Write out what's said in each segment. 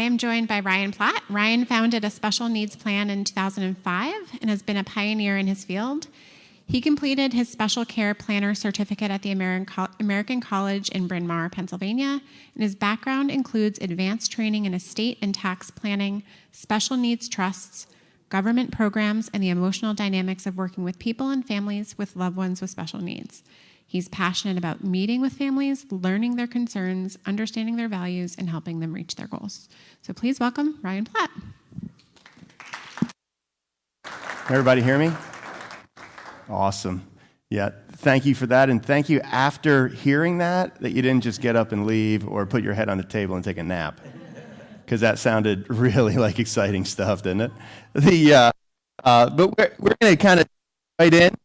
am joined by Ryan Platt. Ryan founded a special needs plan in 2005 and has been a pioneer in his field. He completed his special care planner certificate at the American College in Bryn Mawr, Pennsylvania, and his background includes advanced training in estate and tax planning, special needs trusts, government programs, and the emotional dynamics of working with people and families with loved ones with special needs. He's passionate about meeting with families, learning their concerns, understanding their values, and helping them reach their goals. So please welcome Ryan Platt. Everybody hear me? Awesome. Yeah, thank you for that, and thank you after hearing that you didn't just get up and leave or put your head on the table and take a nap, because that sounded really like exciting stuff, didn't it? But we're going to kind of right in.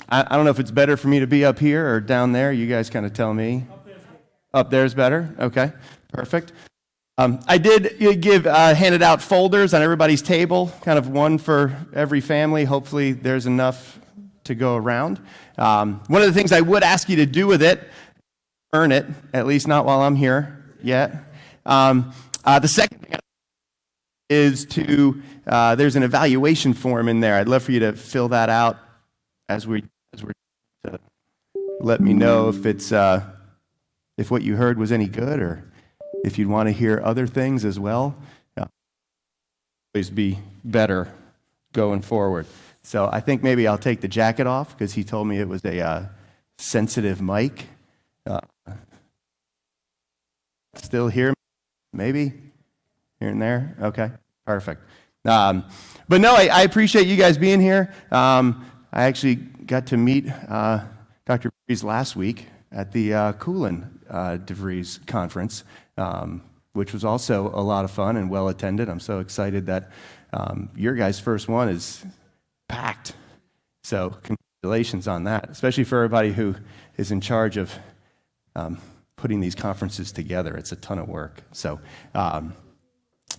I don't know if it's better for me to be up here or down there. You guys kind of tell me. Up there's better? Okay, perfect. I did handed out folders on everybody's table, kind of one for every family. Hopefully there's enough to go around. One of the things I would ask you to do with it, earn it, at least not while I'm here yet. The second thing is there's an evaluation form in there. I'd love for you to fill that out as we're to let me know if what you heard was any good, or if you'd want to hear other things as well. Always be better going forward. So I think maybe I'll take the jacket off, because he told me it was a sensitive mic. Still here? Maybe? Here and there? Okay, perfect. But no, I appreciate you guys being here. I actually got to meet Dr. DeVries last week at the Coolin DeVries conference, which was also a lot of fun and well attended. I'm so excited that your guys' first one is packed. So congratulations on that, especially for everybody who is in charge of putting these conferences together. It's a ton of work. So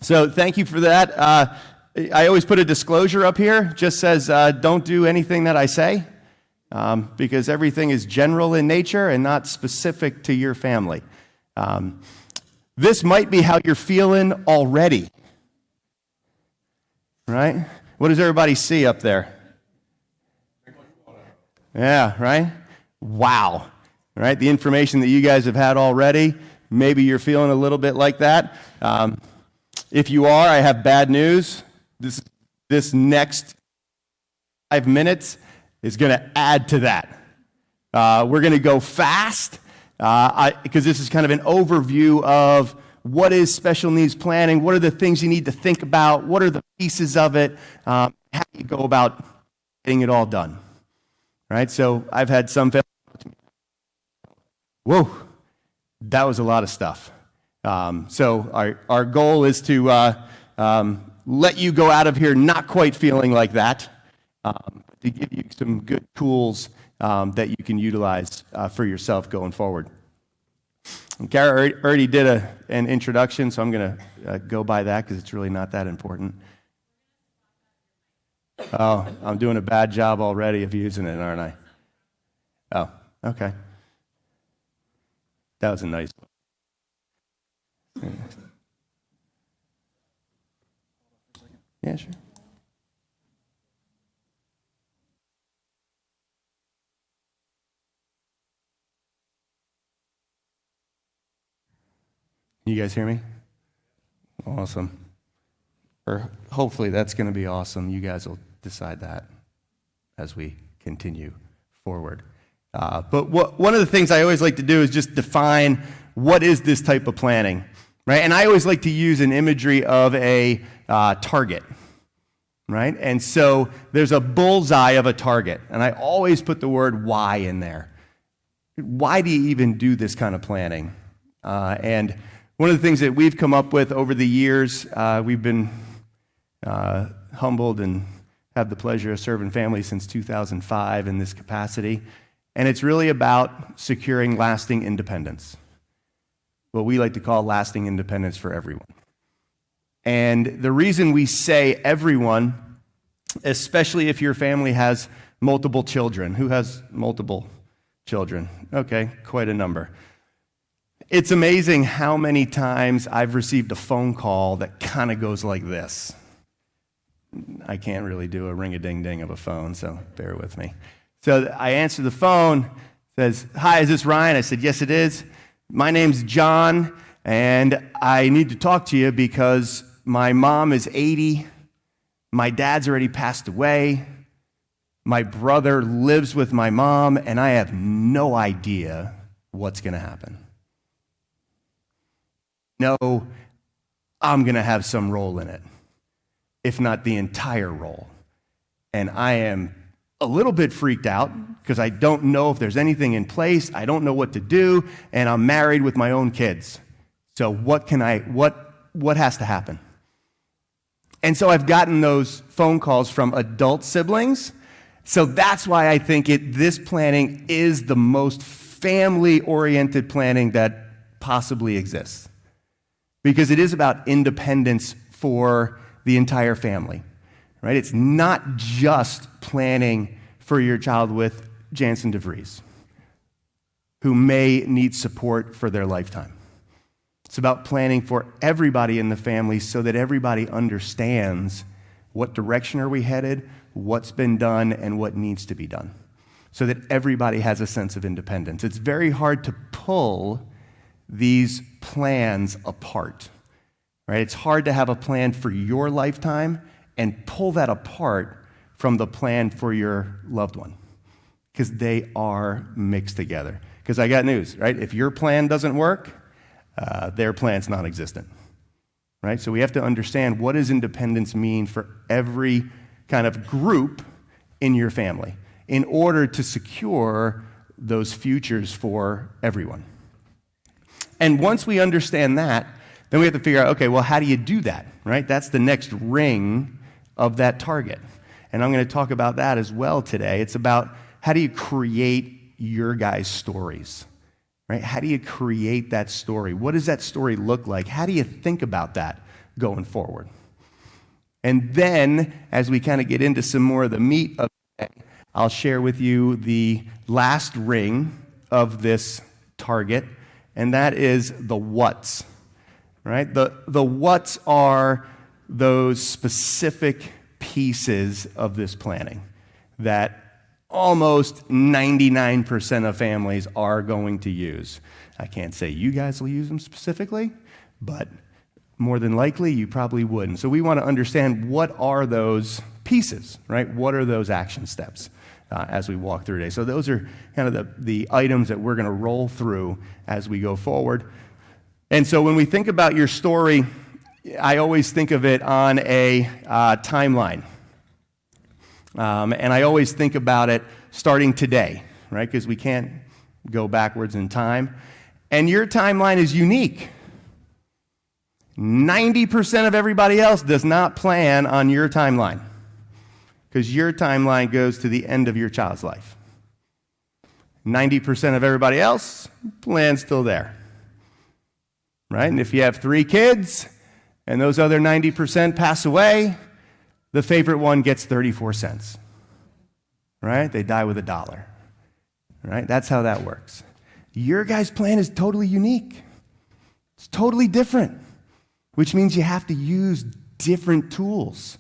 thank you for that. I always put a disclosure up here. Just says don't do anything that I say, because everything is general in nature and not specific to your family. This might be how you're feeling already, right? What does everybody see up there? Yeah, right? Wow, right? The information that you guys have had already, maybe you're feeling a little bit like that. If you are, I have bad news. This next 5 minutes is going to add to that. We're going to go fast, because this is kind of an overview of what is special needs planning, what are the things you need to think about, what are the pieces of it, how do you go about getting it all done, right? So I've had some families, whoa, that was a lot of stuff. So our goal is to let you go out of here not quite feeling like that, to give you some good tools that you can utilize for yourself going forward. Kara already did an introduction, so I'm going to go by that because it's really not that important. Oh, I'm doing a bad job already of using it, aren't I? Oh, okay. That was a nice one. Yeah, sure. You guys hear me? Awesome. Or hopefully that's going to be awesome. You guys will decide that as we continue forward. But one of the things I always like to do is just define what is this type of planning, right? And I always like to use an imagery of a target, right? And so there's a bullseye of a target, and I always put the word why in there. Why do you even do this kind of planning? And one of the things that we've come up with over the years, we've been humbled and have the pleasure of serving families since 2005 in this capacity, and it's really about securing lasting independence, what we like to call lasting independence for everyone. And the reason we say everyone, especially if your family has multiple children. Who has multiple children? Okay, quite a number. It's amazing how many times I've received a phone call that kind of goes like this. I can't really do a ring-a-ding-ding of a phone, so bear with me. So I answer the phone, says, "Hi, is this Ryan?" I said, "Yes, it is. My name's John, and I need to talk to you because my mom is 80, my dad's already passed away, my brother lives with my mom, and I have no idea what's going to happen. No, I'm going to have some role in it, if not the entire role. And I am a little bit freaked out because I don't know if there's anything in place. I don't know what to do, and I'm married with my own kids. So what has to happen?" And so I've gotten those phone calls from adult siblings. So that's why I think this planning is the most family-oriented planning that possibly exists. Because it is about independence for the entire family, right? It's not just planning for your child with Jansen DeVries, who may need support for their lifetime. It's about planning for everybody in the family so that everybody understands what direction are we headed, what's been done, and what needs to be done, so that everybody has a sense of independence. It's very hard to pull these plans apart, right? It's hard to have a plan for your lifetime and pull that apart from the plan for your loved one, because they are mixed together. Because I got news, right? If your plan doesn't work, their plan's non-existent, right? So we have to understand, what does independence mean for every kind of group in your family in order to secure those futures for everyone. And once we understand that, then we have to figure out, okay, well, how do you do that, right? That's the next ring of that target. And I'm going to talk about that as well today. It's about, how do you create your guys' stories, right? How do you create that story? What does that story look like? How do you think about that going forward? And then, as we kind of get into some more of the meat of it, I'll share with you the last ring of this target, and that is the what's, right? The what's are those specific pieces of this planning that almost 99% of families are going to use. I can't say you guys will use them specifically, but more than likely you probably wouldn't. So we want to understand, what are those pieces, right? What are those action steps as we walk through today? So those are kind of the items that we're going to roll through as we go forward. And so when we think about your story, I always think of it on a timeline. And I always think about it starting today, right? Because we can't go backwards in time. And your timeline is unique. 90% of everybody else does not plan on your timeline, because your timeline goes to the end of your child's life. 90% of everybody else plans till there, right? And if you have 3 kids and those other 90% pass away, the favorite one gets 34 cents, right? They die with $1, right? That's how that works. Your guys' plan is totally unique. It's totally different, which means you have to use different tools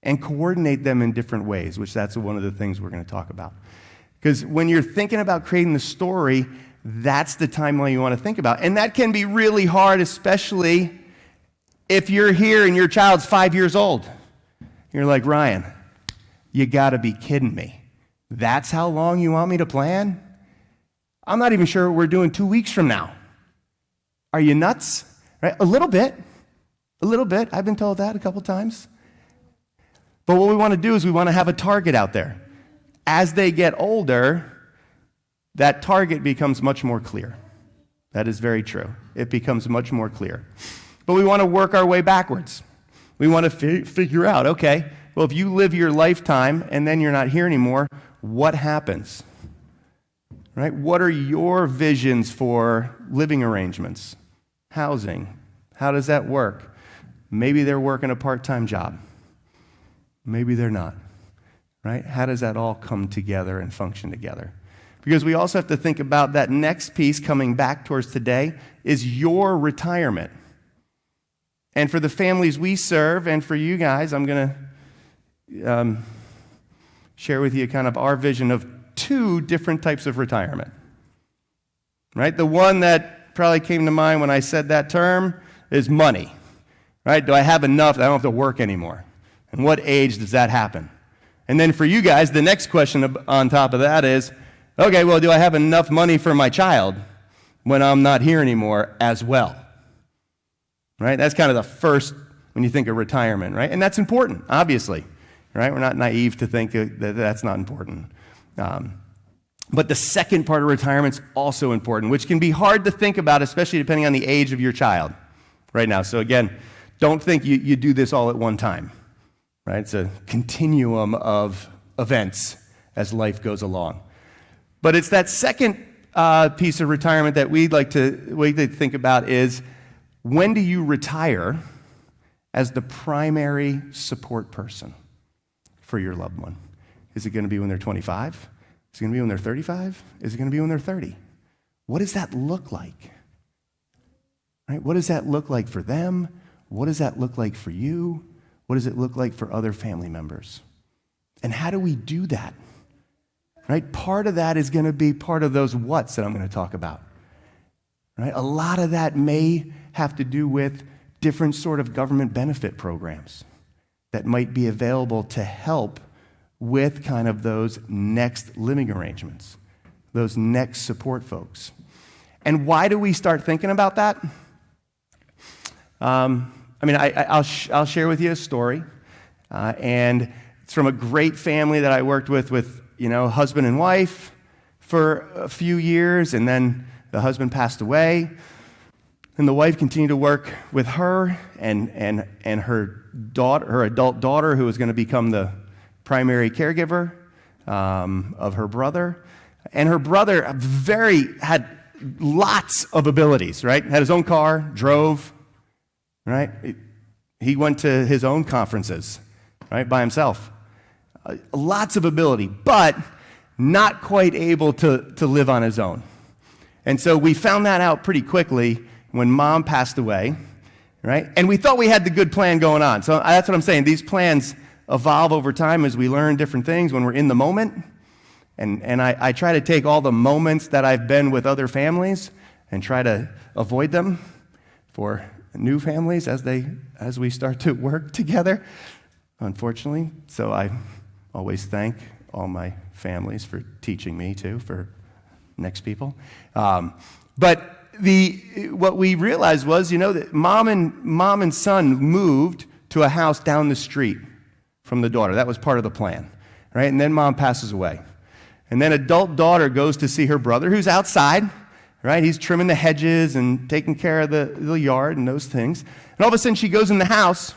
and coordinate them in different ways, which that's one of the things we're going to talk about. Because when you're thinking about creating the story, that's the timeline you want to think about. And that can be really hard, especially if you're here and your child's 5 years old. You're like, "Ryan, you got to be kidding me. That's how long you want me to plan? I'm not even sure what we're doing 2 weeks from now. Are you nuts?" Right? A little bit. I've been told that a couple times. But what we want to do is we want to have a target out there. As they get older, that target becomes much more clear. That is very true. It becomes much more clear. But we want to work our way backwards. We want to figure out, okay, well, if you live your lifetime and then you're not here anymore, what happens? Right? What are your visions for living arrangements? Housing, how does that work? Maybe they're working a part-time job. Maybe they're not, right? How does that all come together and function together? because we also have to think about that next piece coming back towards today is your retirement. And for the families we serve, and for you guys, I'm going to share with you kind of our vision of two different types of retirement. Right? The one that probably came to mind when I said that term is money. Right? Do I have enough that I don't have to work anymore? And what age does that happen? And then for you guys, the next question on top of that is, okay, well, do I have enough money for my child when I'm not here anymore as well? Right? That's kind of the first when you think of retirement, right? And that's important, obviously, right? We're not naive to think that that's not important. But the second part of retirement's also important, which can be hard to think about, especially depending on the age of your child right now. So again, don't think you do this all at one time, right? It's a continuum of events as life goes along. But it's that second piece of retirement that we'd like to think about is, when do you retire as the primary support person for your loved one? Is it going to be when they're 25? Is it going to be when they're 35? Is it going to be when they're 30? What does that look like? Right? What does that look like for them? What does that look like for you? What does it look like for other family members? And how do we do that? Right? Part of that is going to be part of those whats that I'm going to talk about. Right? A lot of that may have to do with different sort of government benefit programs that might be available to help with kind of those next living arrangements, those next support folks. And why do we start thinking about that? I'll share with you a story, and it's from a great family that I worked with husband and wife for a few years, and then the husband passed away, and the wife continued to work with her and her daughter, her adult daughter, who was going to become the primary caregiver of her brother. And her brother had lots of abilities, right? Had his own car, drove, right? He went to his own conferences, right, by himself. Lots of ability, but not quite able to live on his own. And so we found that out pretty quickly when Mom passed away, right? And we thought we had the good plan going on. So that's what I'm saying. These plans evolve over time as we learn different things when we're in the moment. And I try to take all the moments that I've been with other families and try to avoid them for new families as we start to work together, unfortunately. So I always thank all my families for teaching me too, for next people. But what we realized was, that mom and son moved to a house down the street from the daughter. That was part of the plan, right? And then Mom passes away. And then adult daughter goes to see her brother, who's outside, right? He's trimming the hedges and taking care of the yard and those things. And all of a sudden she goes in the house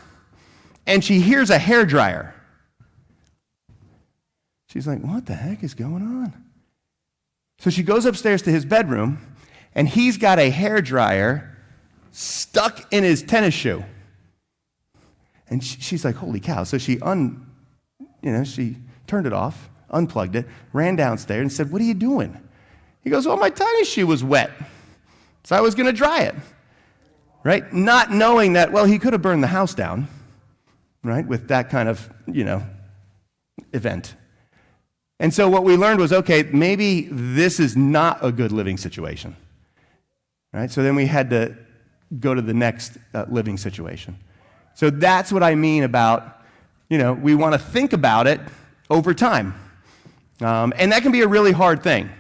and she hears a hairdryer. She's like, what the heck is going on? So she goes upstairs to his bedroom, and he's got a hairdryer stuck in his tennis shoe. And she's like, holy cow. So she she turned it off, unplugged it, ran downstairs and said, what are you doing? He goes, well, my tennis shoe was wet, so I was going to dry it, right? Not knowing that, well, he could have burned the house down, right, with that kind of, event. And so what we learned was, okay, maybe this is not a good living situation, right? So then we had to go to the next living situation. So that's what I mean about, we want to think about it over time. And that can be a really hard thing,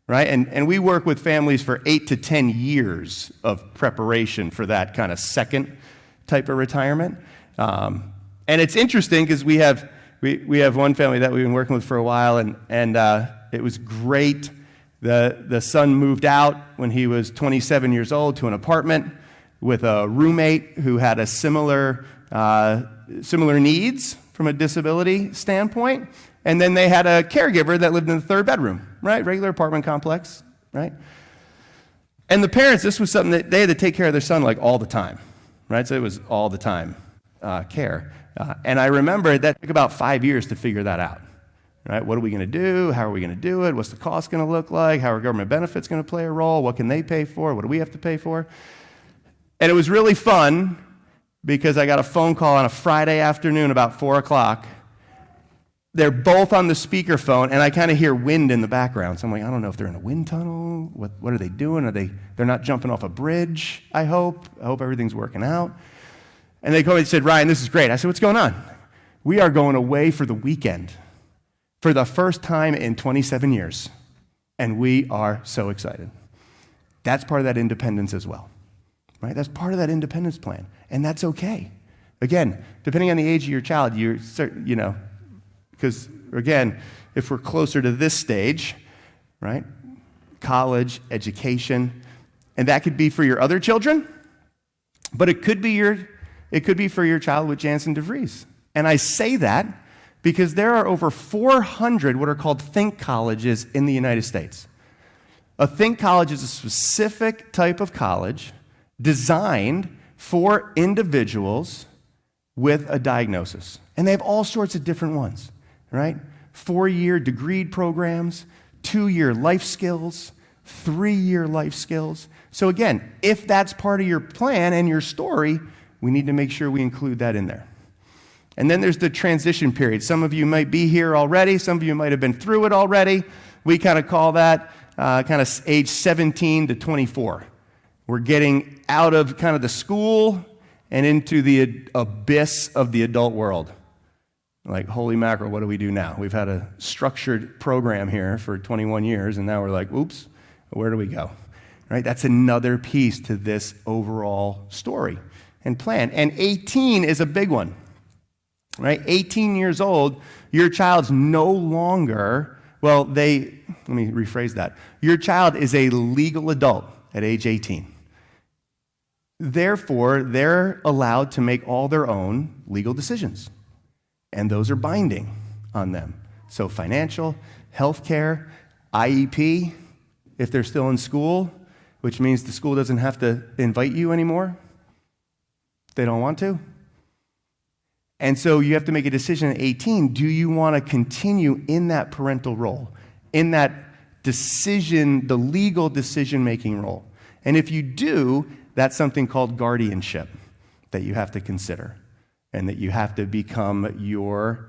right? And we work with families for 8 to 10 years of preparation for that kind of second type of retirement. And it's interesting because we have one family that we've been working with for a while, and it was great. The son moved out when he was 27 years old to an apartment with a roommate who had a similar needs from a disability standpoint. And then they had a caregiver that lived in the third bedroom, right? Regular apartment complex, right? And the parents, this was something that they had to take care of their son like all the time, right? So it was all the time care. And I remember that took about 5 years to figure that out, right? What are we going to do? How are we going to do it? What's the cost going to look like? How are government benefits going to play a role? What can they pay for? What do we have to pay for? And it was really fun because I got a phone call on a Friday afternoon about 4 o'clock. They're both on the speakerphone, and I kind of hear wind in the background. So I'm like, I don't know if they're in a wind tunnel. What are they doing? They're not jumping off a bridge, I hope. I hope everything's working out. And they called me and said, Ryan, this is great. I said, what's going on? We are going away for the weekend for the first time in 27 years. And we are so excited. That's part of that independence as well, right? That's part of that independence plan. And that's okay. Again, depending on the age of your child, because, again, if we're closer to this stage, right, college, education, and that could be for your other children, but it could be for your child with Jansen DeVries. And I say that because there are over 400 what are called think colleges in the United States. A think college is a specific type of college designed for individuals with a diagnosis. And they have all sorts of different ones, right? 4-year degreed programs, 2-year life skills, 3-year life skills. So again, if that's part of your plan and your story, we need to make sure we include that in there. And then there's the transition period. Some of you might be here already. Some of you might have been through it already. We kind of call that age 17 to 24. We're getting out of kind of the school and into the abyss of the adult world. Like, holy mackerel, what do we do now? We've had a structured program here for 21 years, and now we're like, oops, where do we go? Right? That's another piece to this overall story and plan. And 18 is a big one, right? 18 years old, your child's no longer, let me rephrase that. Your child is a legal adult at age 18. Therefore, they're allowed to make all their own legal decisions. And those are binding on them. So financial, healthcare, IEP, if they're still in school, which means the school doesn't have to invite you anymore. They don't want to. And so you have to make a decision at 18. Do you want to continue in that parental role, in that decision, the legal decision-making role? And if you do, that's something called guardianship that you have to consider, and that you have to become your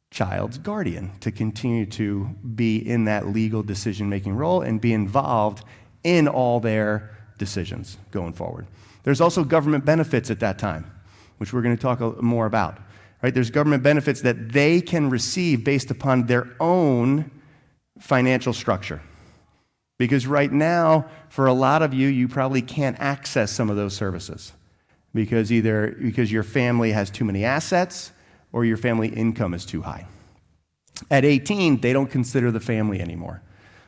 child's guardian to continue to be in that legal decision-making role and be involved in all their decisions going forward. There's also government benefits at that time, which we're going to talk more about. Right? There's government benefits that they can receive based upon their own financial structure. Because right now, for a lot of you, you probably can't access some of those services because your family has too many assets or your family income is too high. At 18, they don't consider the family anymore.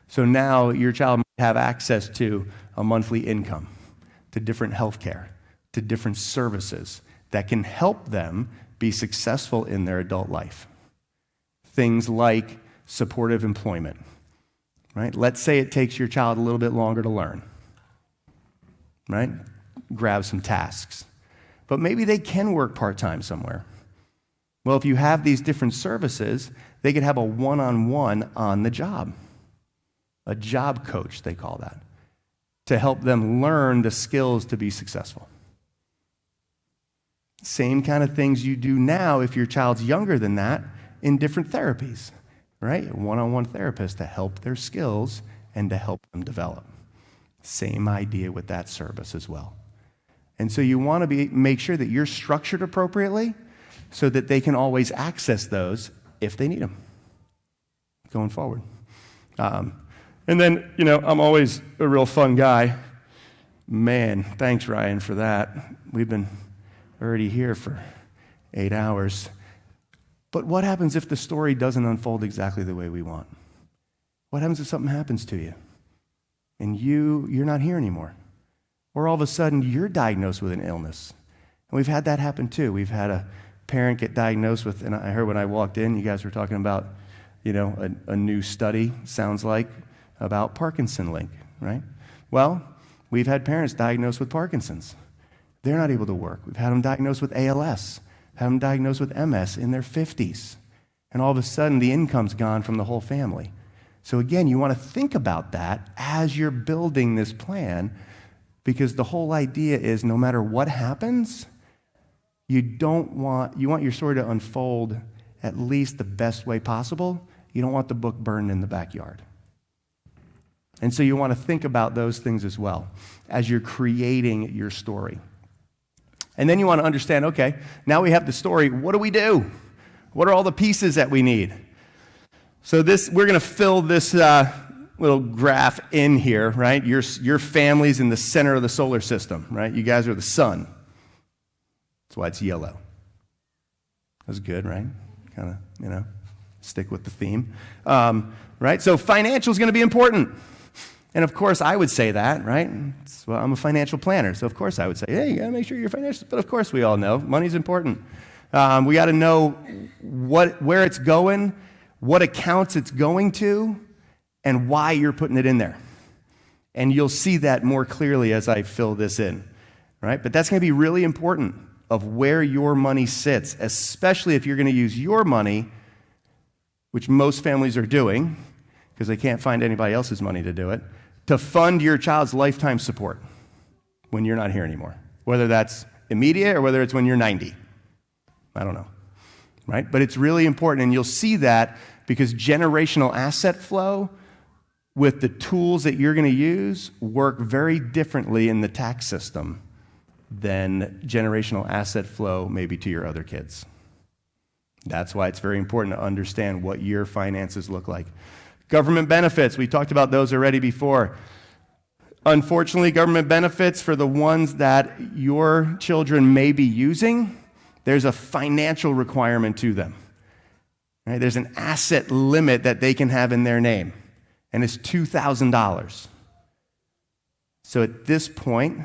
So now your child might have access to a monthly income, to different health care, to different services that can help them be successful in their adult life. Things like supportive employment, right? Let's say it takes your child a little bit longer to learn, right? Grab some tasks. But maybe they can work part-time somewhere. Well, if you have these different services, they could have a one-on-one on the job. A job coach, they call that, to help them learn the skills to be successful. Same kind of things you do now if your child's younger than that in different therapies, right? A one-on-one therapist to help their skills and to help them develop. Same idea with that service as well. And so you want to make sure that you're structured appropriately so that they can always access those if they need them going forward. And then, I'm always a real fun guy. Man, thanks, Ryan, for that. We've been already here for 8 hours. But what happens if the story doesn't unfold exactly the way we want? What happens if something happens to you and you're not here anymore? Or all of a sudden you're diagnosed with an illness. And we've had that happen too. We've had a parent get diagnosed with, and I heard when I walked in, you guys were talking about, a new study, sounds like, about Parkinson link, right? Well, we've had parents diagnosed with Parkinson's. They're not able to work. We've had them diagnosed with ALS, had them diagnosed with MS in their 50s. and all of a sudden the income's gone from the whole family. So again, you want to think about that as you're building this plan, because the whole idea is no matter what happens, you want your story to unfold at least the best way possible. You don't want the book burned in the backyard. And so you want to think about those things as well as you're creating your story. And then you want to understand, okay, now we have the story. What do we do? What are all the pieces that we need? So we're going to fill this little graph in here, right? Your family's in the center of the solar system, right? You guys are the sun. That's why it's yellow. That's good, right? Kind of, stick with the theme. Right? So financial is going to be important. And of course, I would say that, right? Well, I'm a financial planner, so of course I would say, hey, you got to make sure you're financial. But of course, we all know money's important. We got to know where it's going, what accounts it's going to, and why you're putting it in there. And you'll see that more clearly as I fill this in, right? But that's going to be really important of where your money sits, especially if you're going to use your money, which most families are doing, because they can't find anybody else's money to do it, to fund your child's lifetime support when you're not here anymore, whether that's immediate or whether it's when you're 90. I don't know, right? But it's really important, and you'll see that because generational asset flow with the tools that you're going to use work very differently in the tax system than generational asset flow maybe to your other kids. That's why it's very important to understand what your finances look like. Government benefits, we talked about those already before. Unfortunately, government benefits for the ones that your children may be using, there's a financial requirement to them. Right? There's an asset limit that they can have in their name, and it's $2,000. So at this point,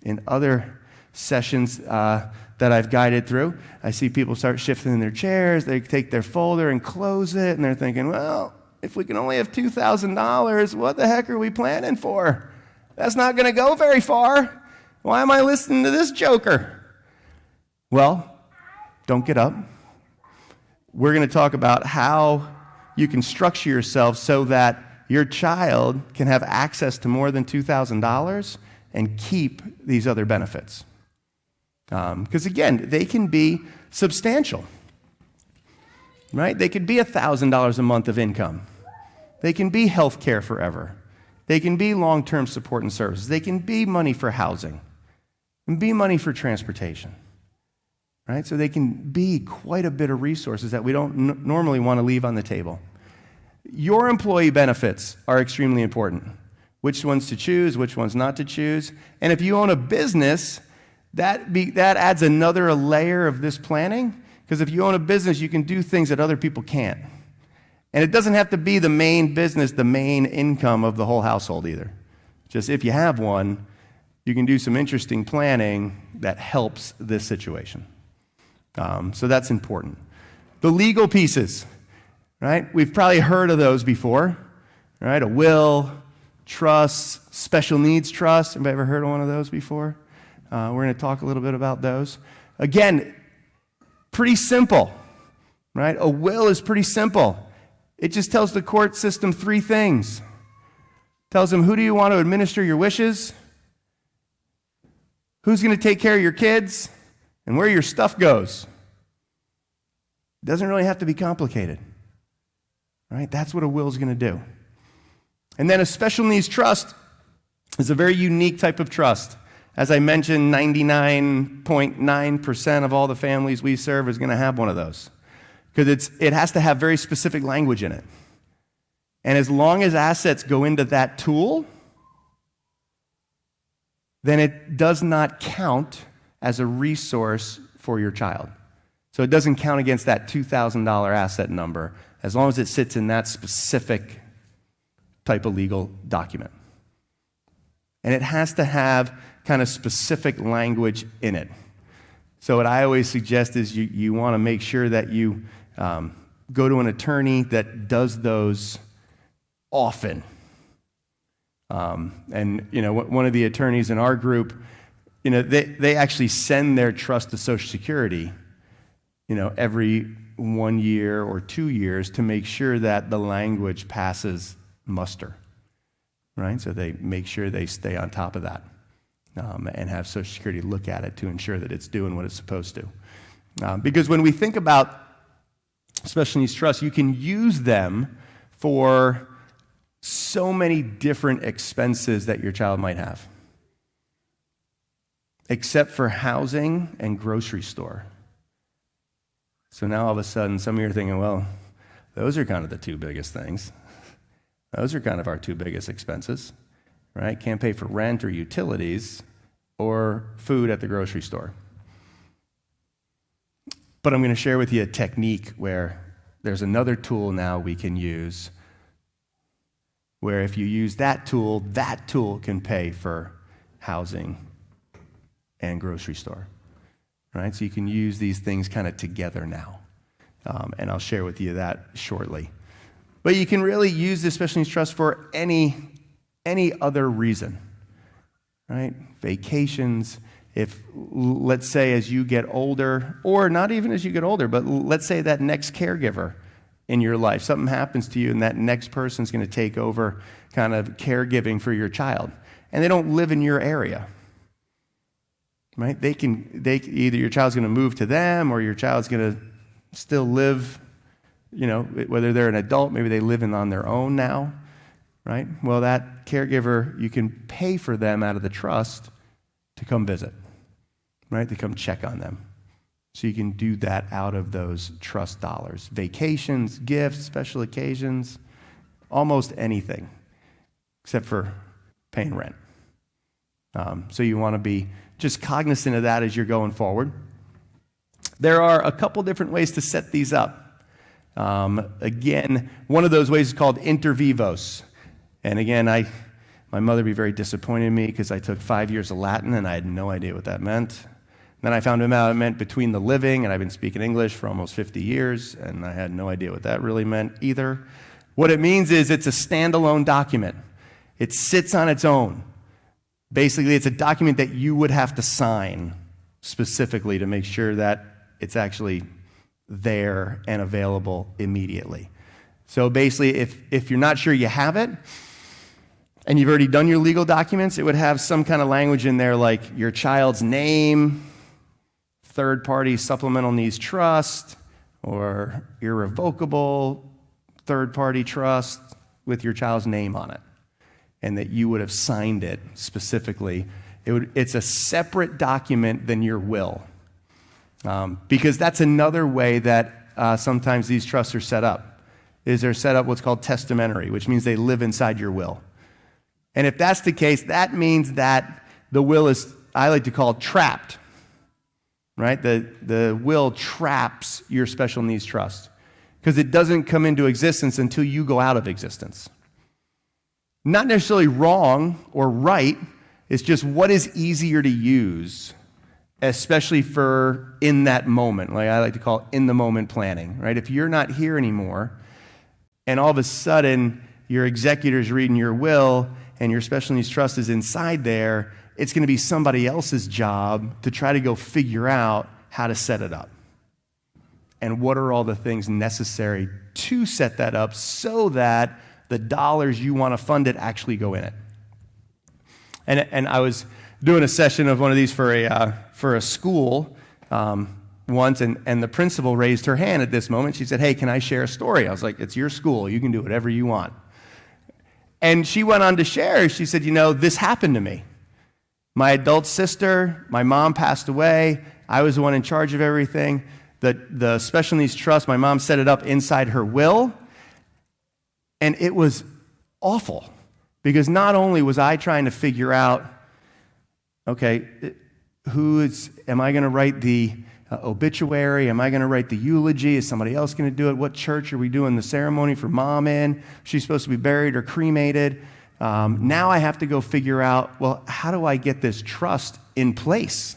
in other sessions that I've guided through, I see people start shifting in their chairs, they take their folder and close it, and they're thinking, well, if we can only have $2,000, what the heck are we planning for? That's not going to go very far. Why am I listening to this joker? Well, don't get up. We're going to talk about how you can structure yourself so that your child can have access to more than $2,000 and keep these other benefits. Because again, they can be substantial, right? They could be $1,000 a month of income. They can be health care forever. They can be long-term support and services. They can be money for housing and be money for transportation, right? So they can be quite a bit of resources that we don't normally want to leave on the table. Your employee benefits are extremely important. Which ones to choose, which ones not to choose. And if you own a business, that adds another layer of this planning, because if you own a business, you can do things that other people can't. And it doesn't have to be the main business, the main income of the whole household either. Just if you have one, you can do some interesting planning that helps this situation. So that's important. The legal pieces, right? We've probably heard of those before, right? A will, trust, special needs trust. Anybody ever heard of one of those before? We're going to talk a little bit about those. Again, pretty simple, right? A will is pretty simple. It just tells the court system three things. Tells them who do you want to administer your wishes, who's going to take care of your kids, and where your stuff goes. It doesn't really have to be complicated, right? That's what a will is going to do. And then a special needs trust is a very unique type of trust. As I mentioned, 99.9% of all the families we serve is going to have one of those, because it has to have very specific language in it. And as long as assets go into that tool, then it does not count as a resource for your child. So it doesn't count against that $2,000 asset number as long as it sits in that specific type of legal document. And it has to have kind of specific language in it. So what I always suggest is you want to make sure that you go to an attorney that does those often. And one of the attorneys in our group, they actually send their trust to Social Security, every 1 year or 2 years to make sure that the language passes muster, right? So they make sure they stay on top of that and have Social Security look at it to ensure that it's doing what it's supposed to. Because when we think about special needs trusts, you can use them for so many different expenses that your child might have, except for housing and grocery store. So now all of a sudden, some of you are thinking, well, those are kind of the two biggest things. Those are kind of our two biggest expenses, right? Can't pay for rent or utilities or food at the grocery store. But I'm going to share with you a technique where there's another tool now we can use where if you use that tool can pay for housing and grocery store, right? So you can use these things kind of together now. And I'll share with you that shortly. But you can really use this special needs trust for any other reason, right? Vacations, if, let's say, as you get older, or not even as you get older, but let's say that next caregiver in your life, something happens to you and that next person's going to take over kind of caregiving for your child, and they don't live in your area, right? Either your child's going to move to them or your child's going to still live, whether they're an adult, maybe they live on their own now, right? Well, that caregiver, you can pay for them out of the trust to come visit, right? To come check on them. So you can do that out of those trust dollars. Vacations, gifts, special occasions, almost anything, except for paying rent. So you want to be just cognizant of that as you're going forward. There are a couple different ways to set these up. Again, one of those ways is called inter vivos. And again, my mother would be very disappointed in me because I took 5 years of Latin and I had no idea what that meant. Then I found out it meant between the living, and I've been speaking English for almost 50 years, and I had no idea what that really meant either. What it means is it's a standalone document. It sits on its own. Basically, it's a document that you would have to sign specifically to make sure that it's actually there and available immediately. So basically, if you're not sure you have it, and you've already done your legal documents, it would have some kind of language in there like your child's name, third-party supplemental needs trust, or irrevocable third-party trust with your child's name on it, and that you would have signed it specifically. It's a separate document than your will, because that's another way that sometimes these trusts are set up, is they're set up what's called testamentary, which means they live inside your will. And if that's the case, that means that the will is, I like to call it trapped, right? The will traps your special needs trust because it doesn't come into existence until you go out of existence. Not necessarily wrong or right, it's just what is easier to use, especially for in that moment, like I like to call it in the moment planning, right? If you're not here anymore and all of a sudden your executor's reading your will and your special needs trust is inside there, it's going to be somebody else's job to try to go figure out how to set it up. And what are all the things necessary to set that up so that the dollars you want to fund it actually go in it. And I was doing a session of one of these for a school once, and the principal raised her hand at this moment. She said, "Hey, can I share a story?" I was like, "It's your school. You can do whatever you want." And she went on to share. She said, "This happened to me. My adult sister, my mom passed away. I was the one in charge of everything. The special needs trust, my mom set it up inside her will. And it was awful because not only was I trying to figure out, okay, am I going to write the obituary? Am I going to write the eulogy? Is somebody else going to do it? What church are we doing the ceremony for mom in? She's supposed to be buried or cremated. Now I have to go figure out, well, how do I get this trust in place?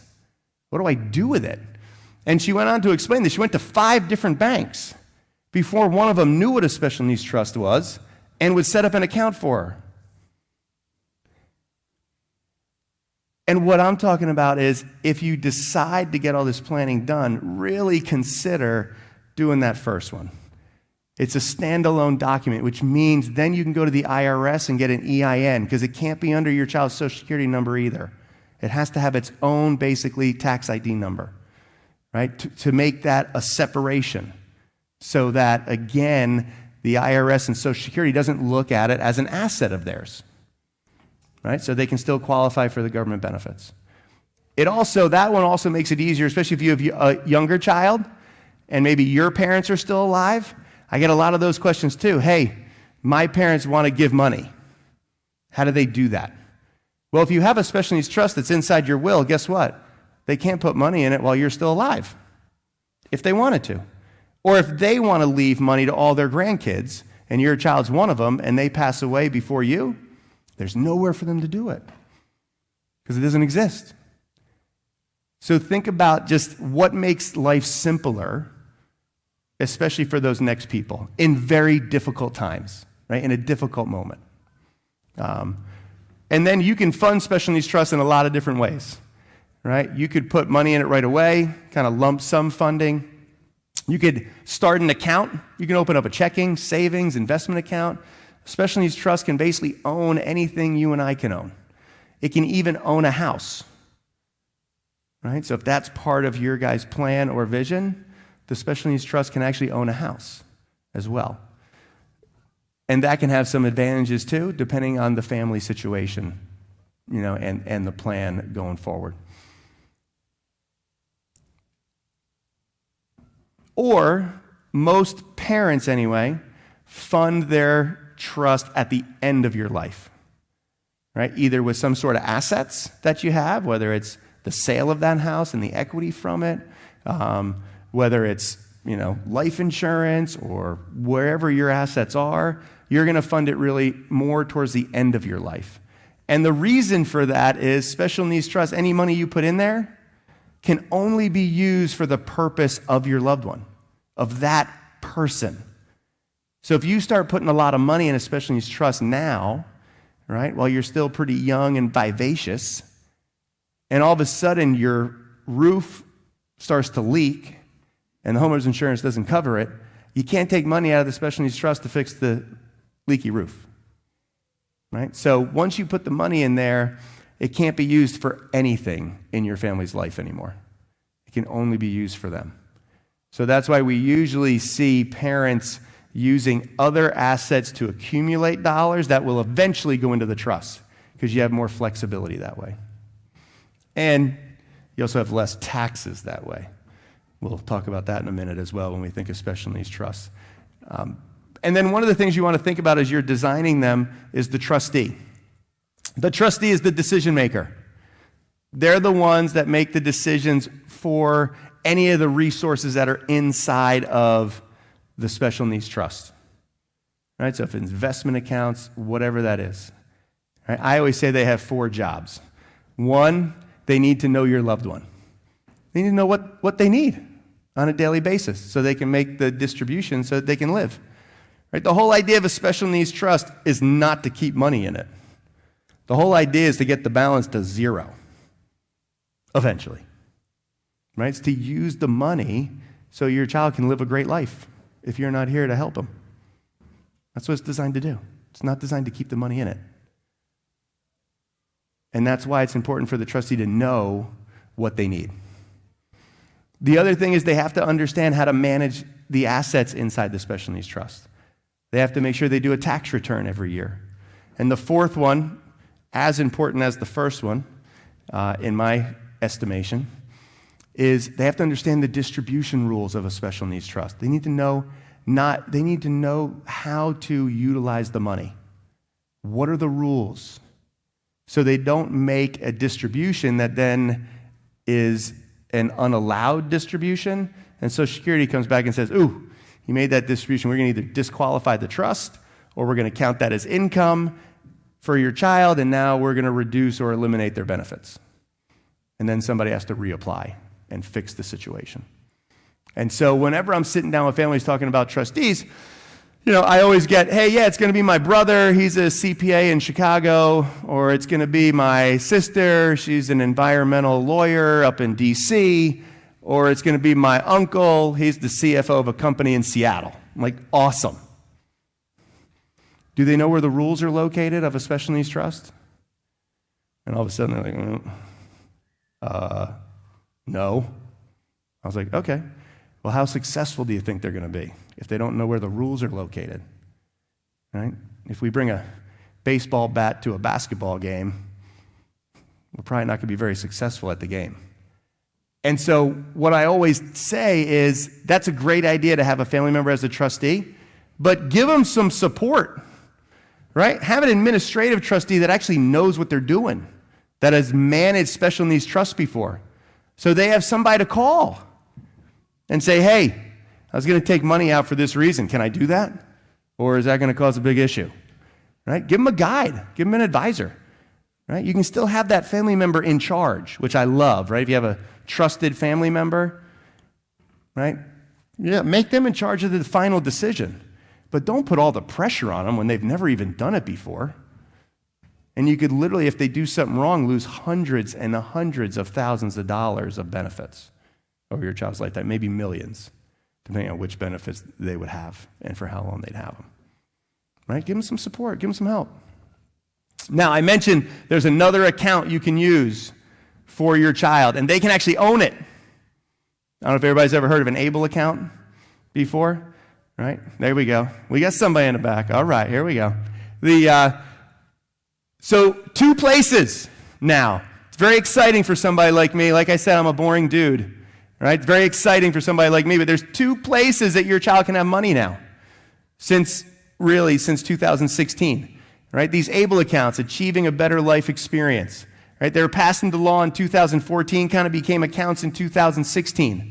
What do I do with it?" And she went on to explain this. She went to 5 different banks before one of them knew what a special needs trust was and would set up an account for her. And what I'm talking about is if you decide to get all this planning done, really consider doing that first one. It's a standalone document, which means then you can go to the IRS and get an EIN because it can't be under your child's Social Security number either. It has to have its own, basically, tax ID number, right, to make that a separation so that, again, the IRS and Social Security doesn't look at it as an asset of theirs, right, so they can still qualify for the government benefits. That one also makes it easier, especially if you have a younger child and maybe your parents are still alive. I get a lot of those questions too. Hey, my parents want to give money. How do they do that? Well, if you have a special needs trust that's inside your will, guess what? They can't put money in it while you're still alive, if they wanted to. Or if they want to leave money to all their grandkids, and your child's one of them, and they pass away before you, there's nowhere for them to do it, because it doesn't exist. So think about just what makes life simpler, especially for those next people, in very difficult times, right? In a difficult moment. And then you can fund special needs trusts in a lot of different ways, right? You could put money in it right away, kind of lump sum funding. You could start an account. You can open up a checking, savings, investment account. Special needs trust can basically own anything you and I can own. It can even own a house, right? So if that's part of your guys' plan or vision, the special needs trust can actually own a house as well. And that can have some advantages too, depending on the family situation, and the plan going forward. Or most parents anyway, fund their trust at the end of your life, right? Either with some sort of assets that you have, whether it's the sale of that house and the equity from it, whether it's, life insurance or wherever your assets are, you're going to fund it really more towards the end of your life. And the reason for that is special needs trust, any money you put in there can only be used for the purpose of your loved one, of that person. So if you start putting a lot of money in a special needs trust now, right, while you're still pretty young and vivacious, and all of a sudden your roof starts to leak and the homeowner's insurance doesn't cover it, you can't take money out of the special needs trust to fix the leaky roof, right? So once you put the money in there, it can't be used for anything in your family's life anymore. It can only be used for them. So that's why we usually see parents using other assets to accumulate dollars that will eventually go into the trust, because you have more flexibility that way. And you also have less taxes that way. We'll talk about that in a minute as well when we think of special needs trusts. And then one of the things you want to think about as you're designing them is the trustee. The trustee is the decision maker. They're the ones that make the decisions for any of the resources that are inside of the special needs trust. Right? So if it's investment accounts, whatever that is. Right? I always say they have 4 jobs. 1, they need to know your loved one. They need to know what they need on a daily basis so they can make the distribution so that they can live. Right? The whole idea of a special needs trust is not to keep money in it. The whole idea is to get the balance to 0 eventually. Right? It's to use the money so your child can live a great life if you're not here to help them. That's what it's designed to do. It's not designed to keep the money in it. And that's why it's important for the trustee to know what they need. The other thing is they have to understand how to manage the assets inside the special needs trust. They have to make sure they do a tax return every year. And the 4th one, as important as the first one, in my estimation, is they have to understand the distribution rules of a special needs trust. They need to know how to utilize the money. What are the rules? So they don't make a distribution that then is an unallowed distribution, and Social Security comes back and says, ooh, you made that distribution. We're going to either disqualify the trust, or we're going to count that as income for your child, and now we're going to reduce or eliminate their benefits. And then somebody has to reapply and fix the situation. And so whenever I'm sitting down with families talking about trustees, I always get, hey, yeah, it's going to be my brother. He's a CPA in Chicago. Or it's going to be my sister. She's an environmental lawyer up in D.C. Or it's going to be my uncle. He's the CFO of a company in Seattle. I'm like, awesome. Do they know where the rules are located of a special needs trust? And all of a sudden they're like, no. I was like, okay. Well, how successful do you think they're going to be if they don't know where the rules are located? Right? If we bring a baseball bat to a basketball game, we're probably not going to be very successful at the game. And so what I always say is that's a great idea to have a family member as a trustee, but give them some support, right? Have an administrative trustee that actually knows what they're doing, that has managed special needs trusts before. So they have somebody to call and say, hey, I was going to take money out for this reason. Can I do that? Or is that going to cause a big issue? Right? Give them a guide. Give them an advisor. Right? You can still have that family member in charge, which I love, right? If you have a trusted family member, right? Yeah, make them in charge of the final decision. But don't put all the pressure on them when they've never even done it before. And you could literally, if they do something wrong, lose hundreds and hundreds of thousands of dollars of benefits over your child's lifetime, maybe millions, depending on which benefits they would have and for how long they'd have them. Right? Give them some support. Give them some help. Now, I mentioned there's another account you can use for your child, and they can actually own it. I don't know if everybody's ever heard of an ABLE account before. Right? There we go. We got somebody in the back. All right, here we go. So 2 places now. It's very exciting for somebody like me. Like I said, I'm a boring dude. Right? It's very exciting for somebody like me, but there's 2 places that your child can have money now. Since 2016. Right? These ABLE accounts, Achieving a Better Life Experience. Right? They were passed into law in 2014, kind of became accounts in 2016.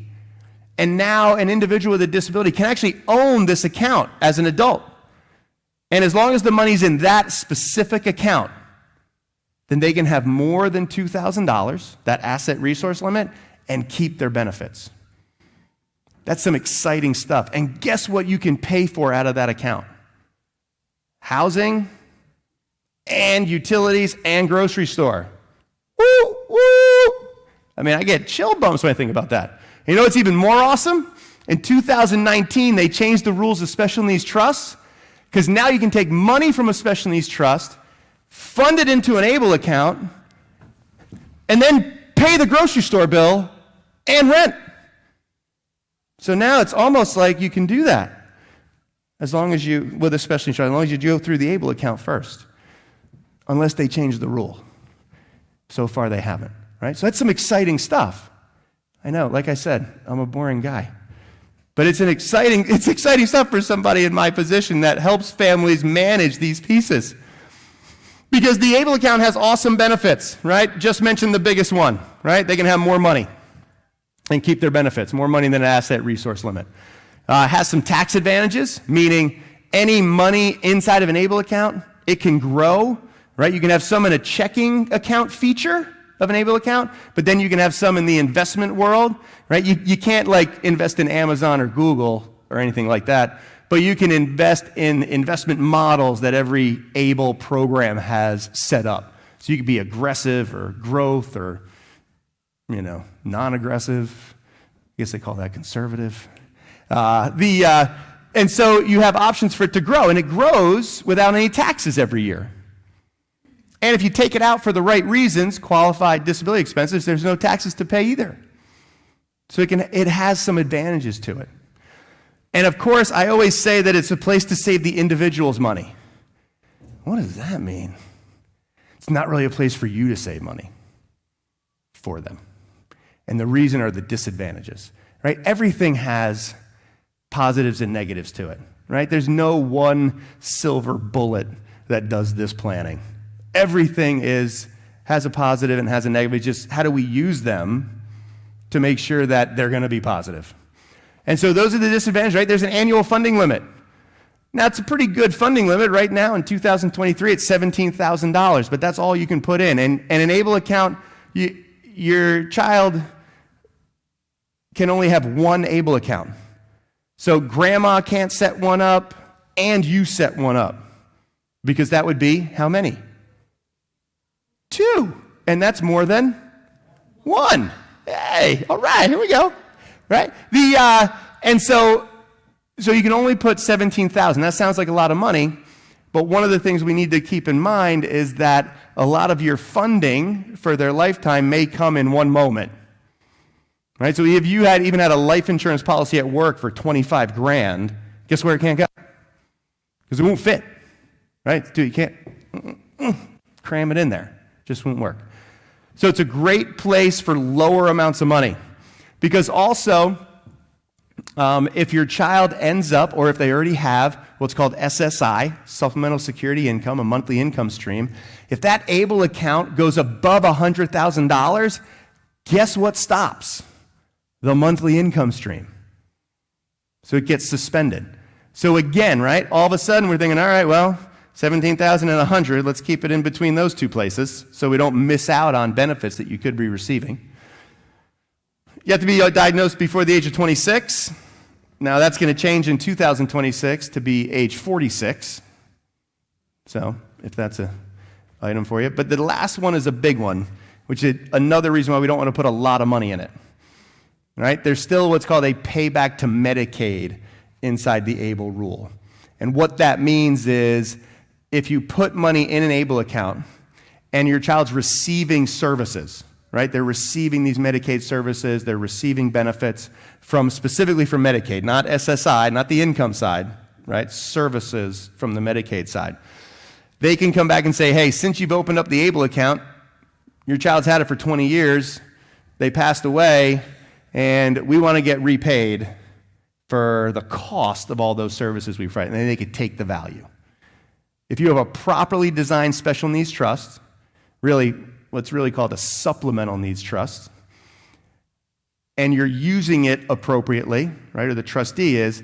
And now an individual with a disability can actually own this account as an adult. And as long as the money's in that specific account, then they can have more than $2,000, that asset resource limit, and keep their benefits. That's some exciting stuff. And guess what you can pay for out of that account? Housing and utilities and grocery store. Woo, woo! I mean, I get chill bumps when I think about that. You know what's even more awesome? In 2019, they changed the rules of special needs trusts because now you can take money from a special needs trust, fund it into an ABLE account, and then pay the grocery store bill and rent. So now it's almost like you can do that as long as you, with a special needs trust, as long as you go through the ABLE account first, unless they change the rule. So far they haven't, right? So that's some exciting stuff. I know, like I said, I'm a boring guy. But it's exciting stuff for somebody in my position that helps families manage these pieces. Because the ABLE account has awesome benefits, right? Just mentioned the biggest one, right? They can have more money and keep their benefits, more money than an asset resource limit. Has some tax advantages, meaning any money inside of an ABLE account, it can grow, right? You can have some in a checking account feature of an ABLE account, but then you can have some in the investment world, right? You can't like invest in Amazon or Google or anything like that, but you can invest in investment models that every ABLE program has set up. So you could be aggressive or growth or, non-aggressive. I guess they call that conservative. And so you have options for it to grow, and it grows without any taxes every year. And if you take it out for the right reasons, qualified disability expenses, there's no taxes to pay either. So it has some advantages to it. And of course, I always say that it's a place to save the individual's money. What does that mean? It's not really a place for you to save money for them. And the reason are the disadvantages, right? Everything has positives and negatives to it, right? There's no one silver bullet that does this planning. Everything has a positive and has a negative. It's just how do we use them to make sure that they're going to be positive? And so those are the disadvantages, right? There's an annual funding limit. Now, it's a pretty good funding limit. Right now in 2023, it's $17,000, but that's all you can put in. And an ABLE account, your child can only have one ABLE account. So grandma can't set one up, and you set one up. Because that would be how many? 2. And that's more than 1. Hey, all right, here we go. Right? And so you can only put $17,000. That sounds like a lot of money, but one of the things we need to keep in mind is that a lot of your funding for their lifetime may come in one moment. Right? So if you even had a life insurance policy at work for $25,000, guess where it can't go? Because it won't fit. Right? Dude, you can't cram it in there. Just won't work. So it's a great place for lower amounts of money. Because also, if your child ends up, or if they already have what's called SSI, Supplemental Security Income, a monthly income stream, if that ABLE account goes above $100,000, guess what stops? The monthly income stream. So it gets suspended. So again, right, all of a sudden we're thinking, all right, well, 17,000 and 100, let's keep it in between those two places so we don't miss out on benefits that you could be receiving. You have to be diagnosed before the age of 26. Now that's going to change in 2026 to be age 46. So if that's an item for you. But the last one is a big one, which is another reason why we don't want to put a lot of money in it. Right? There's still what's called a payback to Medicaid inside the ABLE rule. And what that means is if you put money in an ABLE account and your child's receiving services, right? They're receiving these Medicaid services, they're receiving benefits specifically from Medicaid, not SSI, not the income side, right? Services from the Medicaid side. They can come back and say, hey, since you've opened up the ABLE account, your child's had it for 20 years, they passed away, and we want to get repaid for the cost of all those services we provide, and then they could take the value. If you have a properly designed special needs trust, really what's really called a supplemental needs trust, and you're using it appropriately, right, or the trustee is,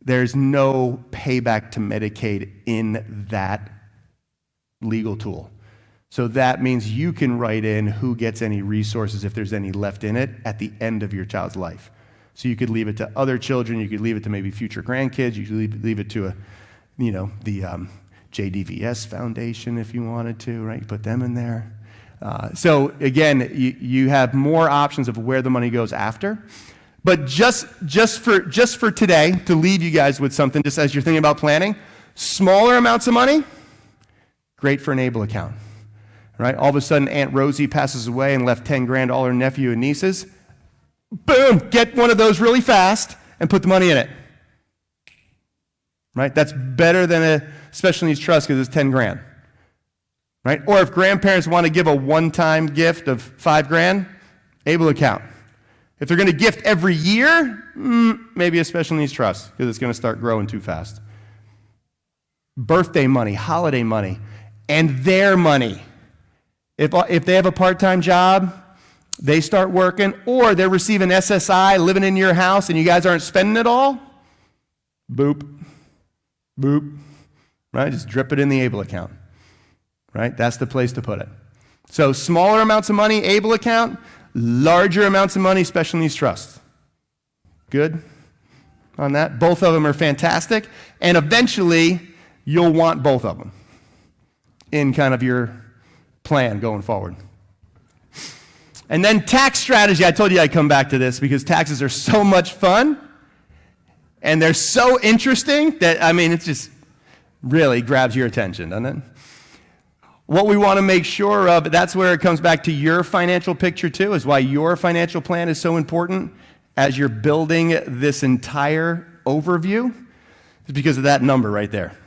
there's no payback to Medicaid in that legal tool. So that means you can write in who gets any resources, if there's any left in it, at the end of your child's life. So you could leave it to other children, you could leave it to maybe future grandkids, you could leave it to the JdVS Foundation if you wanted to, right? You put them in there. So again, you have more options of where the money goes after. But just for today, to leave you guys with something, just as you're thinking about planning, smaller amounts of money, great for an ABLE account. Right? All of a sudden, Aunt Rosie passes away and left $10,000 all her nephew and nieces. Boom! Get one of those really fast and put the money in it. Right? That's better than a special needs trust because it's $10,000. Right? Or if grandparents want to give a one-time gift of $5,000, ABLE account. If they're going to gift every year, maybe a special needs trust because it's going to start growing too fast. Birthday money, holiday money, and their money. If they have a part-time job, they start working, or they're receiving SSI, living in your house, and you guys aren't spending it all, boop, boop, right? Just drip it in the ABLE account, right? That's the place to put it. So smaller amounts of money, ABLE account, larger amounts of money, special needs trust. Good on that? Both of them are fantastic, and eventually you'll want both of them in kind of your plan going forward. And then tax strategy. I told you I'd come back to this because taxes are so much fun and they're so interesting that, it just really grabs your attention, doesn't it? What we want to make sure of, that's where it comes back to your financial picture too, is why your financial plan is so important as you're building this entire overview, is because of that number right there.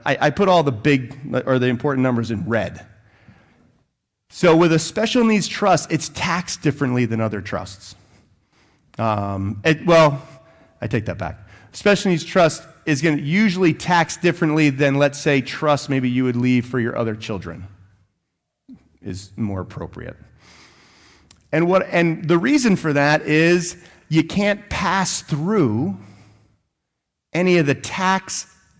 I put all the big or the important numbers in red. So with a special needs trust, it's taxed differently than other trusts. I take that back. Special needs trust is going to usually tax differently than, let's say, trust maybe you would leave for your other children is more appropriate. And the reason for that is you can't pass through any of the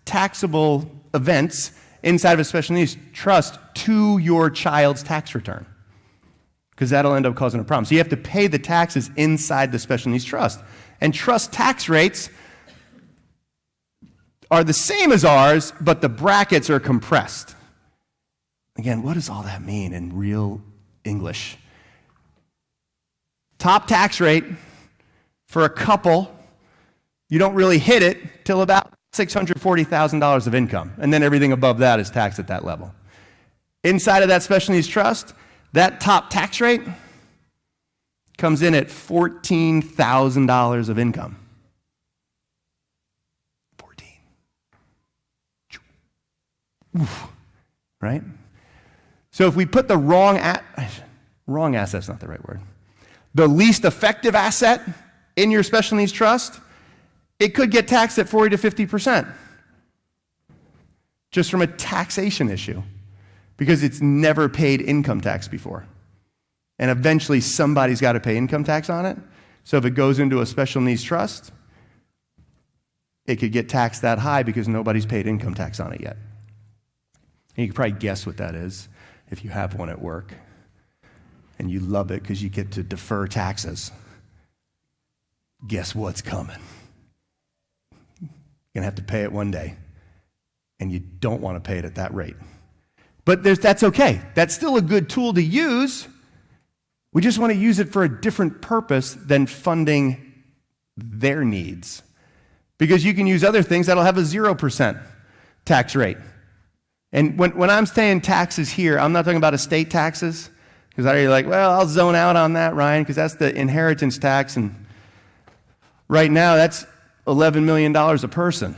taxable events inside of a special needs trust to your child's tax return, because that'll end up causing a problem. So you have to pay the taxes inside the special needs trust. And trust tax rates are the same as ours, but the brackets are compressed. Again, what does all that mean in real English? Top tax rate for a couple, you don't really hit it till about $640,000 of income, and then everything above that is taxed at that level. Inside of that special needs trust, that top tax rate comes in at $14,000 of income. 14. Oof. Right? So if we put the wrong asset's not the right word, the least effective asset in your special needs trust, it could get taxed at 40 to 50%, just from a taxation issue, because it's never paid income tax before. And eventually somebody's got to pay income tax on it. So if it goes into a special needs trust, it could get taxed that high because nobody's paid income tax on it yet. And you can probably guess what that is if you have one at work. And you love it because you get to defer taxes. Guess what's coming? You're going to have to pay it one day. And you don't want to pay it at that rate. But that's okay. That's still a good tool to use. We just want to use it for a different purpose than funding their needs. Because you can use other things that'll have a 0% tax rate. And when I'm saying taxes here, I'm not talking about estate taxes. Because I'm like, well, I'll zone out on that, Ryan, because that's the inheritance tax. And right now, that's $11 million a person.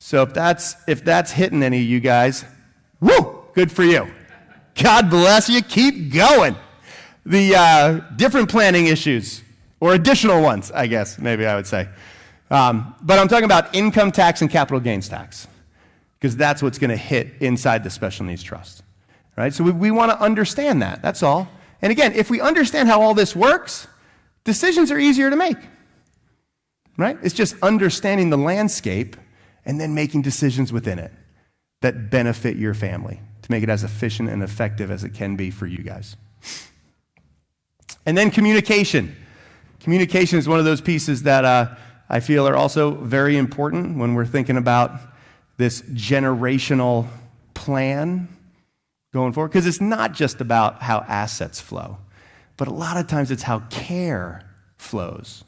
So if that's hitting any of you guys, woo, good for you. God bless you. Keep going. The different planning issues, or additional ones, I guess, maybe I would say. But I'm talking about income tax and capital gains tax, because that's what's going to hit inside the special needs trust. Right? So we want to understand that. That's all. And again, if we understand how all this works, decisions are easier to make. Right? It's just understanding the landscape and then making decisions within it that benefit your family to make it as efficient and effective as it can be for you guys. And then communication. Communication is one of those pieces that I feel are also very important when we're thinking about this generational plan going forward, because it's not just about how assets flow, but a lot of times it's how care flows.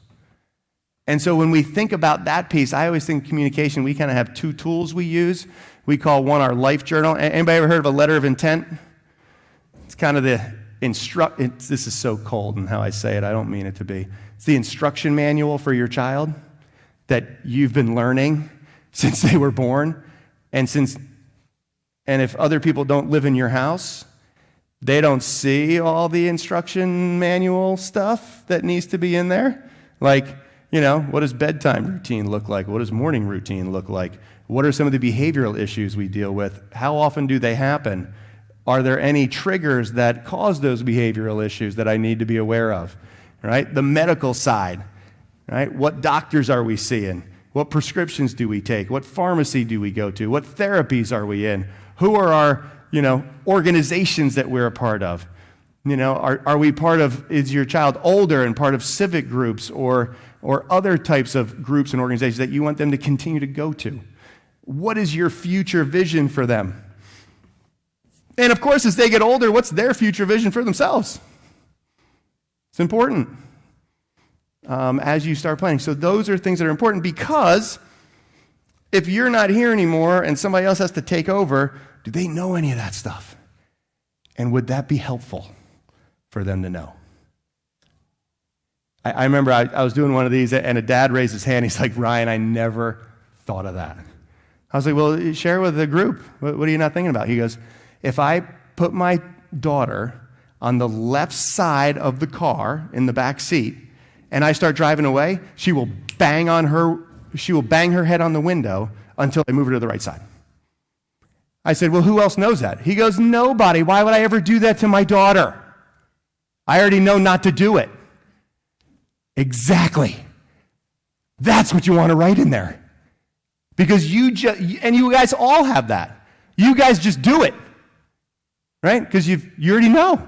And so when we think about that piece, I always think communication, we kind of have two tools we use. We call one our life journal. Anybody ever heard of a letter of intent? It's kind of this is so cold in how I say it, I don't mean it to be. It's the instruction manual for your child that you've been learning since they were born, and if other people don't live in your house, they don't see all the instruction manual stuff that needs to be in there. Like, what does bedtime routine look like? What does morning routine look like? What are some of the behavioral issues we deal with? How often do they happen? Are there any triggers that cause those behavioral issues that I need to be aware of? Right? The medical side, right? What doctors are we seeing? What prescriptions do we take? What pharmacy do we go to? What therapies are we in? Who are our, organizations that we're a part of? Are we part of, is your child older and part of civic groups or other types of groups and organizations that you want them to continue to go to? What is your future vision for them? And of course, as they get older, what's their future vision for themselves? It's important as you start planning. So those are things that are important, because if you're not here anymore and somebody else has to take over, do they know any of that stuff? And would that be helpful for them to know? I remember I was doing one of these, and a dad raised his hand. He's like, Ryan, I never thought of that. I was like, well, share with the group. What are you not thinking about? He goes, if I put my daughter on the left side of the car in the back seat, and I start driving away, she will bang her head on the window until I move her to the right side. I said, well, who else knows that? He goes, nobody. Why would I ever do that to my daughter? I already know not to do it. Exactly. That's what you want to write in there. Because and you guys all have that. You guys just do it. Right? Because you already know.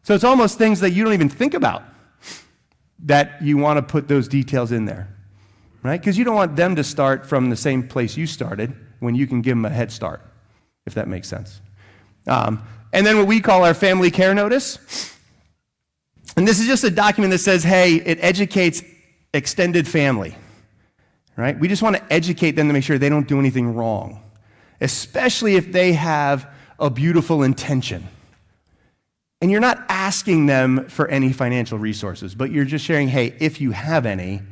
So it's almost things that you don't even think about that you want to put those details in there. right? Because you don't want them to start from the same place you started when you can give them a head start, if that makes sense. And then what we call our family care notice. And this is just a document that says, hey, it educates extended family, right? We just want to educate them to make sure they don't do anything wrong, especially if they have a beautiful intention. And you're not asking them for any financial resources, but you're just sharing, hey, if you have any,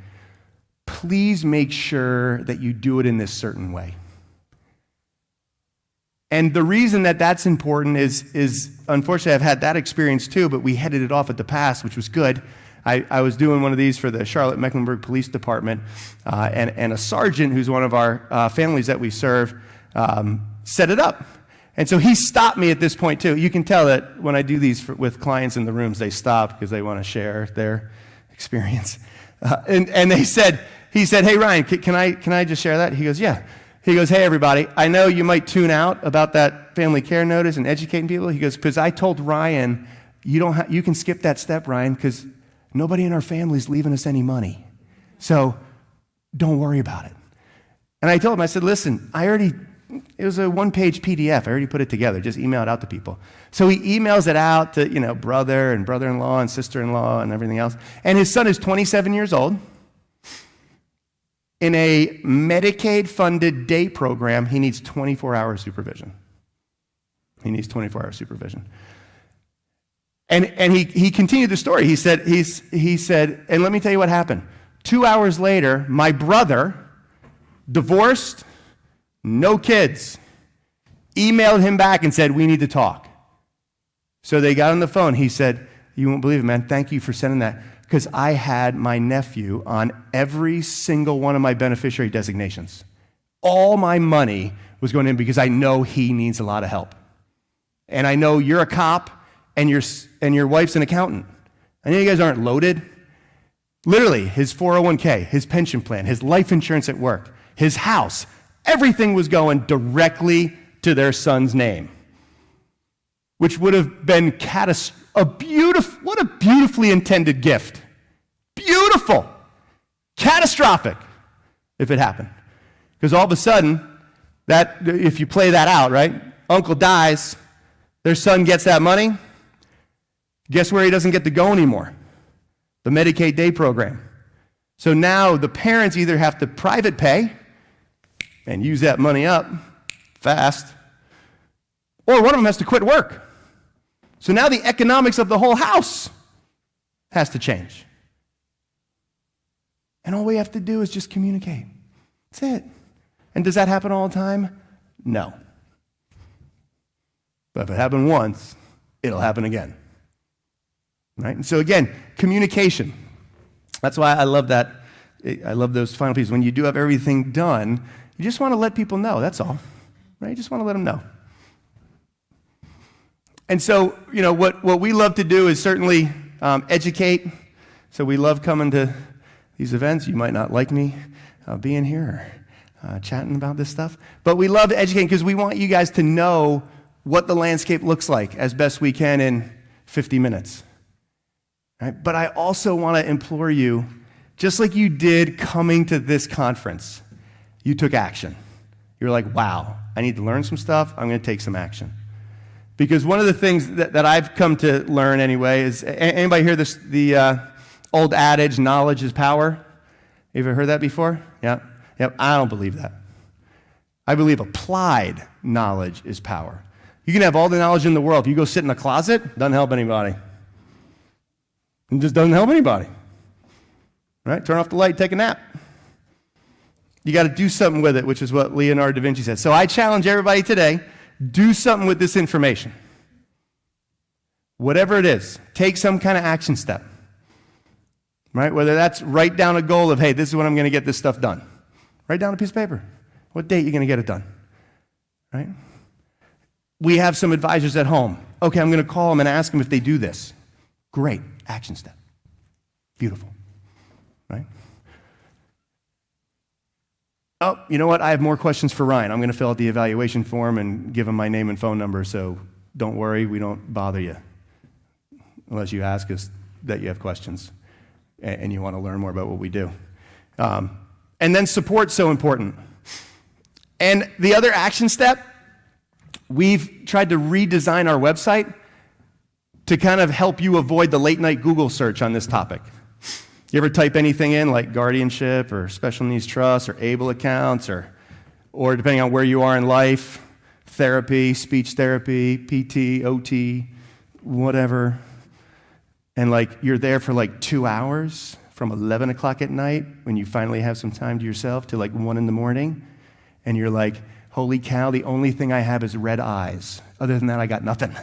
please make sure that you do it in this certain way. And the reason that that's important is unfortunately, I've had that experience too, but we headed it off at the pass, which was good. I was doing one of these for the Charlotte-Mecklenburg Police Department, and a sergeant who's one of our families that we serve set it up. And so he stopped me at this point too. You can tell that when I do these with clients in the rooms, they stop because they want to share their experience. And he said, hey, Ryan, can I just share that? He goes, yeah. He goes, hey, everybody, I know you might tune out about that family care notice and educating people. He goes, because I told Ryan, you can skip that step, Ryan, because nobody in our family is leaving us any money. So don't worry about it. And I told him, I said, listen, it was a one-page PDF. I already put it together. Just email it out to people. So he emails it out to, brother and brother-in-law and sister-in-law and everything else. And his son is 27 years old. In a Medicaid-funded day program, he needs 24-hour supervision. He needs 24-hour supervision. And he continued the story. He said, and let me tell you what happened. 2 hours later, my brother, divorced, no kids, emailed him back and said, we need to talk. So they got on the phone. He said, you won't believe it, man. Thank you for sending that. Because I had my nephew on every single one of my beneficiary designations. All my money was going in because I know he needs a lot of help. And I know you're a cop and your wife's an accountant. I know you guys aren't loaded. Literally, his 401k, his pension plan, his life insurance at work, his house, everything was going directly to their son's name, which would have been what a beautifully intended gift. Beautiful. Catastrophic if it happened. Because all of a sudden, if you play that out, right? Uncle dies, their son gets that money. Guess where he doesn't get to go anymore? The Medicaid day program. So now the parents either have to private pay and use that money up fast, or one of them has to quit work. So now the economics of the whole house has to change. And all we have to do is just communicate. That's it. And does that happen all the time? No. But if it happened once, it'll happen again. Right? And so again, communication. That's why I love that. I love those final pieces. When you do have everything done, you just want to let people know. That's all. Right? You just want to let them know. And so, what we love to do is certainly educate. So we love coming to these events. You might not like me being here or chatting about this stuff. But we love to educate because we want you guys to know what the landscape looks like as best we can in 50 minutes. Right? But I also want to implore you, just like you did coming to this conference, you took action. You're like, wow, I need to learn some stuff. I'm going to take some action. Because one of the things that I've come to learn anyway is, anybody hear the old adage, knowledge is power? You ever heard that before? Yeah. Yep. I don't believe that. I believe applied knowledge is power. You can have all the knowledge in the world. If you go sit in a closet, doesn't help anybody. It just doesn't help anybody. Right? Turn off the light, take a nap. You got to do something with it, which is what Leonardo da Vinci said. So I challenge everybody today, do something with this information. Whatever it is, take some kind of action step. Right? Whether that's write down a goal of, hey, this is when I'm going to get this stuff done. Write down a piece of paper. What date you're going to get it done. Right? We have some advisors at home. Okay, I'm going to call them and ask them if they do this. Great. Action step. Beautiful. Right? Oh, you know what? I have more questions for Ryan. I'm going to fill out the evaluation form and give him my name and phone number, so don't worry, we don't bother you. Unless you ask us that you have questions and you want to learn more about what we do. And then support's so important. And the other action step, we've tried to redesign our website to kind of help you avoid the late night Google search on this topic. You ever type anything in like guardianship or special needs trust or ABLE accounts or depending on where you are in life, therapy, speech therapy, PT, OT, whatever, and like you're there for like 2 hours from 11 o'clock at night when you finally have some time to yourself to like 1 in the morning, and you're like, holy cow, the only thing I have is red eyes. Other than that, I got nothing.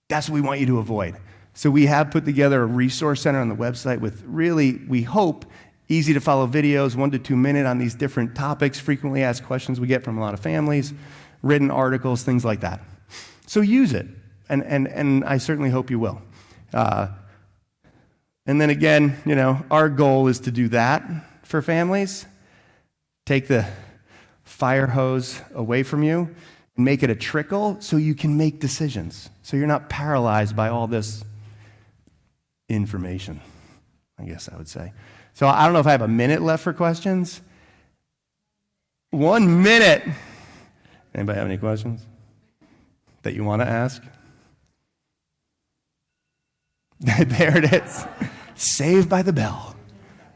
That's what we want you to avoid. So we have put together a resource center on the website with really, we hope, easy to follow videos, 1 to 2 minute on these different topics, frequently asked questions we get from a lot of families, written articles, things like that. So use it, and I certainly hope you will. And then again, our goal is to do that for families. Take the fire hose away from you and make it a trickle so you can make decisions. So you're not paralyzed by all this information, I guess I would say. So I don't know if I have a minute left for questions. 1 minute. Anybody have any questions that you want to ask? There it is. Saved by the bell.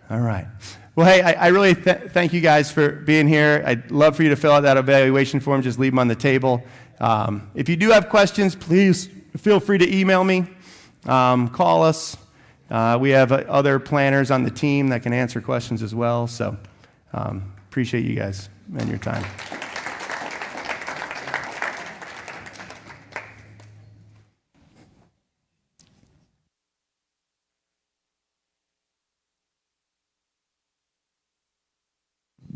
All right. Well, hey, I really thank you guys for being here. I'd love for you to fill out that evaluation form. Just leave them on the table. If you do have questions, please feel free to email me. Call us. We have other planners on the team that can answer questions as well. So appreciate you guys and your time.